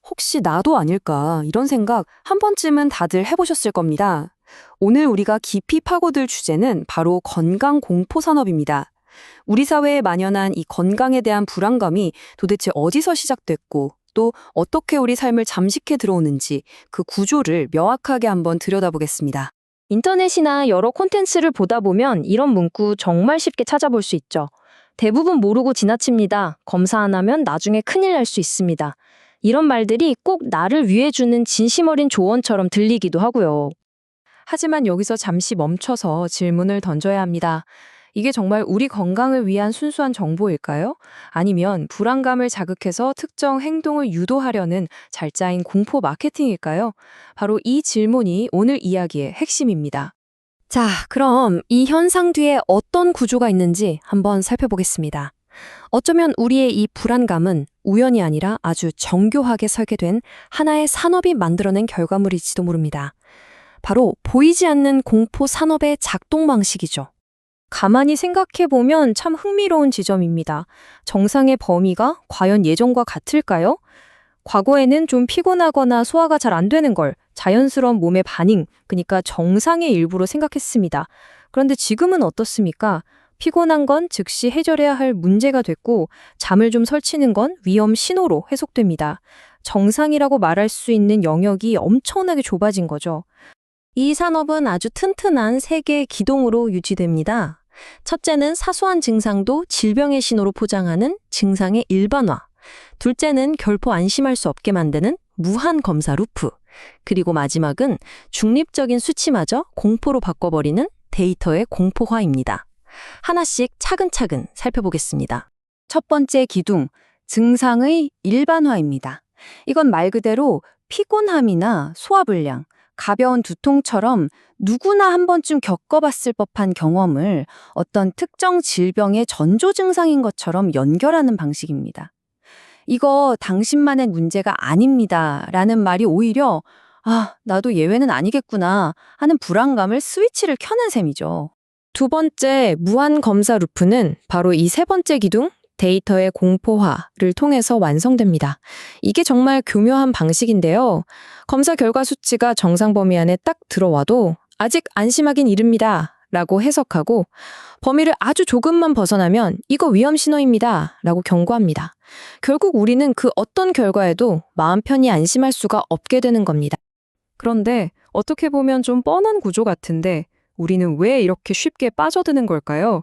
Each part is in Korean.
혹시 나도 아닐까 이런 생각 한 번쯤은 다들 해보셨을 겁니다. 오늘 우리가 깊이 파고들 주제는 바로 건강 공포 산업입니다. 우리 사회에 만연한 이 건강에 대한 불안감이 도대체 어디서 시작됐고 또 어떻게 우리 삶을 잠식해 들어오는지 그 구조를 명확하게 한번 들여다보겠습니다. 인터넷이나 여러 콘텐츠를 보다 보면 이런 문구 정말 쉽게 찾아볼 수 있죠. 대부분 모르고 지나칩니다. 검사 안 하면 나중에 큰일 날 수 있습니다. 이런 말들이 꼭 나를 위해 주는 진심 어린 조언처럼 들리기도 하고요. 하지만 여기서 잠시 멈춰서 질문을 던져야 합니다. 이게 정말 우리 건강을 위한 순수한 정보일까요? 아니면 불안감을 자극해서 특정 행동을 유도하려는 잘 짜인 공포 마케팅일까요? 바로 이 질문이 오늘 이야기의 핵심입니다. 자, 그럼 이 현상 뒤에 어떤 구조가 있는지 한번 살펴보겠습니다. 어쩌면 우리의 이 불안감은 우연이 아니라 아주 정교하게 설계된 하나의 산업이 만들어낸 결과물일지도 모릅니다. 바로 보이지 않는 공포 산업의 작동 방식이죠. 가만히 생각해보면 참 흥미로운 지점입니다. 정상의 범위가 과연 예전과 같을까요? 과거에는 좀 피곤하거나 소화가 잘 안 되는 걸 자연스러운 몸의 반응, 그러니까 정상의 일부로 생각했습니다. 그런데 지금은 어떻습니까? 피곤한 건 즉시 해결해야 할 문제가 됐고 잠을 좀 설치는 건 위험 신호로 해석됩니다. 정상이라고 말할 수 있는 영역이 엄청나게 좁아진 거죠. 이 산업은 아주 튼튼한 세 개의 기동으로 유지됩니다. 첫째는 사소한 증상도 질병의 신호로 포장하는 증상의 일반화. 둘째는 결코 안심할 수 없게 만드는 무한 검사 루프. 그리고 마지막은 중립적인 수치마저 공포로 바꿔버리는 데이터의 공포화입니다. 하나씩 차근차근 살펴보겠습니다. 첫 번째 기둥, 증상의 일반화입니다. 이건 말 그대로 피곤함이나 소화불량, 가벼운 두통처럼 누구나 한 번쯤 겪어봤을 법한 경험을 어떤 특정 질병의 전조 증상인 것처럼 연결하는 방식입니다. 이거 당신만의 문제가 아닙니다 라는 말이 오히려 나도 예외는 아니겠구나 하는 불안감을 스위치를 켜는 셈이죠. 두 번째 무한 검사 루프는 바로 이 세 번째 기둥, 데이터의 공포화를 통해서 완성됩니다. 이게 정말 교묘한 방식인데요. 검사 결과 수치가 정상 범위 안에 딱 들어와도 아직 안심하긴 이릅니다 라고 해석하고 범위를 아주 조금만 벗어나면 이거 위험 신호입니다 라고 경고합니다. 결국 우리는 그 어떤 결과에도 마음 편히 안심할 수가 없게 되는 겁니다. 그런데 어떻게 보면 좀 뻔한 구조 같은데 우리는 왜 이렇게 쉽게 빠져드는 걸까요?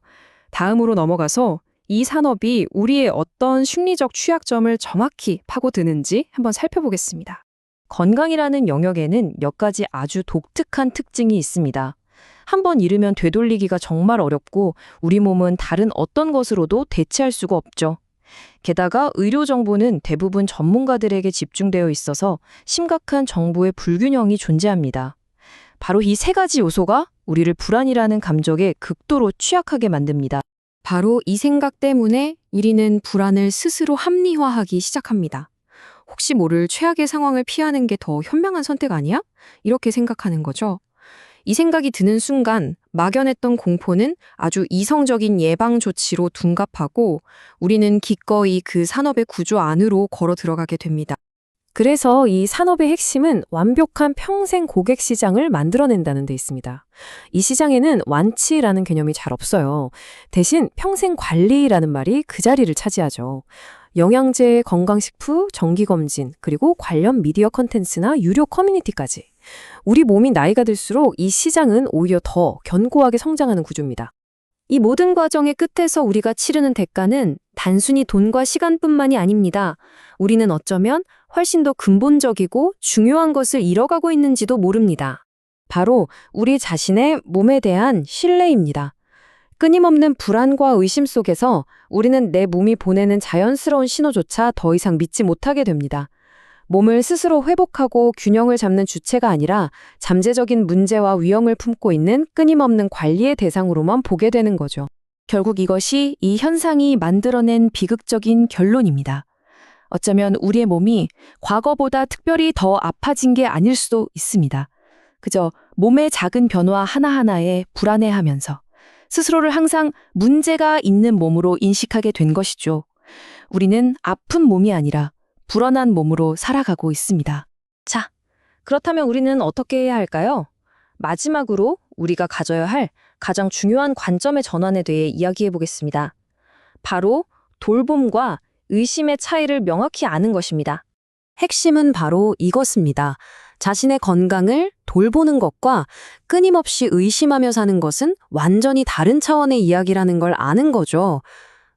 다음으로 넘어가서 이 산업이 우리의 어떤 심리적 취약점을 정확히 파고드는지 한번 살펴보겠습니다. 건강이라는 영역에는 몇 가지 아주 독특한 특징이 있습니다. 한번 잃으면 되돌리기가 정말 어렵고 우리 몸은 다른 어떤 것으로도 대체할 수가 없죠. 게다가 의료 정보는 대부분 전문가들에게 집중되어 있어서 심각한 정보의 불균형이 존재합니다. 바로 이 세 가지 요소가 우리를 불안이라는 감정에 극도로 취약하게 만듭니다. 바로 이 생각 때문에 우리는 불안을 스스로 합리화하기 시작합니다. 혹시 모를 최악의 상황을 피하는 게 더 현명한 선택 아니야? 이렇게 생각하는 거죠. 이 생각이 드는 순간 막연했던 공포는 아주 이성적인 예방 조치로 둔갑하고 우리는 기꺼이 그 산업의 구조 안으로 걸어 들어가게 됩니다. 그래서 이 산업의 핵심은 완벽한 평생 고객 시장을 만들어낸다는 데 있습니다. 이 시장에는 완치라는 개념이 잘 없어요. 대신 평생 관리라는 말이 그 자리를 차지하죠. 영양제, 건강식품, 정기검진, 그리고 관련 미디어 컨텐츠나 유료 커뮤니티까지. 우리 몸이 나이가 들수록 이 시장은 오히려 더 견고하게 성장하는 구조입니다. 이 모든 과정의 끝에서 우리가 치르는 대가는 단순히 돈과 시간뿐만이 아닙니다. 우리는 어쩌면 훨씬 더 근본적이고 중요한 것을 잃어가고 있는지도 모릅니다. 바로 우리 자신의 몸에 대한 신뢰입니다. 끊임없는 불안과 의심 속에서 우리는 내 몸이 보내는 자연스러운 신호조차 더 이상 믿지 못하게 됩니다. 몸을 스스로 회복하고 균형을 잡는 주체가 아니라 잠재적인 문제와 위험을 품고 있는 끊임없는 관리의 대상으로만 보게 되는 거죠. 결국 이것이 이 현상이 만들어낸 비극적인 결론입니다. 어쩌면 우리의 몸이 과거보다 특별히 더 아파진 게 아닐 수도 있습니다. 그저 몸의 작은 변화 하나하나에 불안해하면서 스스로를 항상 문제가 있는 몸으로 인식하게 된 것이죠. 우리는 아픈 몸이 아니라 불안한 몸으로 살아가고 있습니다. 자, 그렇다면 우리는 어떻게 해야 할까요? 마지막으로 우리가 가져야 할 가장 중요한 관점의 전환에 대해 이야기해 보겠습니다. 바로 돌봄과 의심의 차이를 명확히 아는 것입니다. 핵심은 바로 이것입니다. 자신의 건강을 돌보는 것과 끊임없이 의심하며 사는 것은 완전히 다른 차원의 이야기라는 걸 아는 거죠.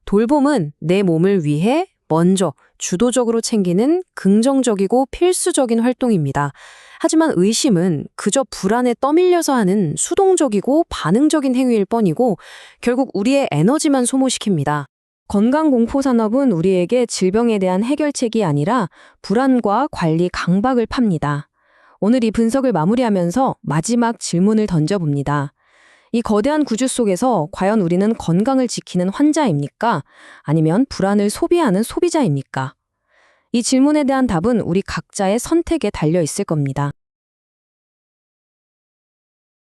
돌봄은 내 몸을 위해 먼저 주도적으로 챙기는 긍정적이고 필수적인 활동입니다. 하지만 의심은 그저 불안에 떠밀려서 하는 수동적이고 반응적인 행위일 뿐이고 결국 우리의 에너지만 소모시킵니다. 건강공포 산업은 우리에게 질병에 대한 해결책이 아니라 불안과 관리 강박을 팝니다. 오늘 이 분석을 마무리하면서 마지막 질문을 던져봅니다. 이 거대한 구조 속에서 과연 우리는 건강을 지키는 환자입니까? 아니면 불안을 소비하는 소비자입니까? 이 질문에 대한 답은 우리 각자의 선택에 달려 있을 겁니다.